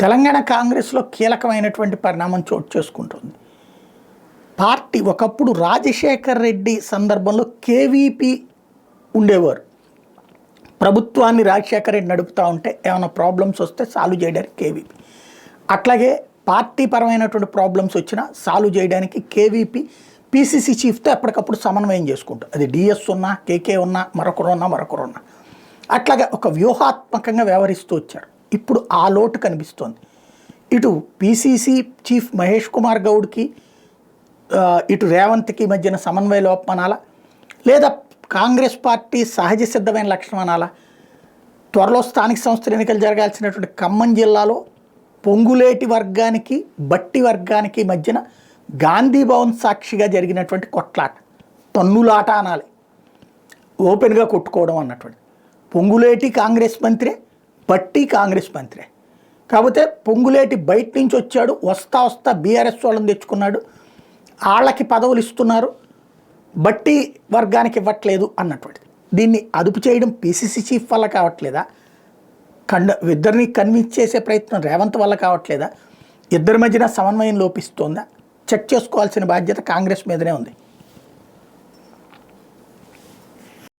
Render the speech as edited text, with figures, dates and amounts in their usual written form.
తెలంగాణ కాంగ్రెస్లో కీలకమైనటువంటి పరిణామం చోటు చేసుకుంటుంది. పార్టీ ఒకప్పుడు రాజశేఖర్ రెడ్డి సందర్భంలో కేవీపీ ఉండేవారు. ప్రభుత్వాన్ని రాజశేఖర్ రెడ్డి నడుపుతూ ఉంటే ఏమైనా ప్రాబ్లమ్స్ వస్తే సాల్వ్ చేయడానికి కేవీపీ. అట్లాగే పార్టీ పరమైనటువంటి ప్రాబ్లమ్స్ వచ్చినా సాల్వ్ చేయడానికి కేవీపీ పీసీసీ చీఫ్తో ఎప్పటికప్పుడు సమన్వయం చేసుకుంటారు. అది డిఎస్ ఉన్నా, కేకే ఉన్నా, మరొకరున్నా. అట్లాగే ఒక వ్యూహాత్మకంగా వ్యవహరిస్తూ వచ్చారు. ఇప్పుడు ఆ లోటు కనిపిస్తోంది. ఇటు పీసీసీ చీఫ్ మహేష్ కుమార్ గౌడ్కి ఇటు రేవంత్కి మధ్యన సమన్వయ లోపం అనాలా, లేదా కాంగ్రెస్ పార్టీ సహజ సిద్ధమైన లక్షణం అనాలా. త్వరలో స్థానిక సంస్థల ఎన్నికలు జరగాల్సినటువంటి ఖమ్మం జిల్లాలో పొంగులేటి వర్గానికి బట్టి వర్గానికి మధ్యన గాంధీ భవన్ సాక్షిగా జరిగినటువంటి కొట్లాట, తన్నులాట అనాలి, ఓపెన్గా కొట్టుకోవడం అన్నటువంటి. పొంగులేటి కాంగ్రెస్ మంత్రే, బట్టి కాంగ్రెస్ మంత్రే. కాకపోతే పొంగులేటి బయట నుంచి వచ్చాడు, వస్తా బీఆర్ఎస్ వాళ్ళని తెచ్చుకున్నాడు, వాళ్ళకి పదవులు ఇస్తున్నారు, బట్టి వర్గానికి ఇవ్వట్లేదు అన్నటువంటిది. దీన్ని అదుపు చేయడం పీసీసీ చీఫ్ వల్ల కావట్లేదా, ఇద్దరిని కన్విన్స్ చేసే ప్రయత్నం రేవంత్ వల్ల కావట్లేదా, ఇద్దరి మధ్యన సమన్వయం లోపిస్తోందా? చెక్ చేసుకోవాల్సిన బాధ్యత కాంగ్రెస్ మీదనే ఉంది.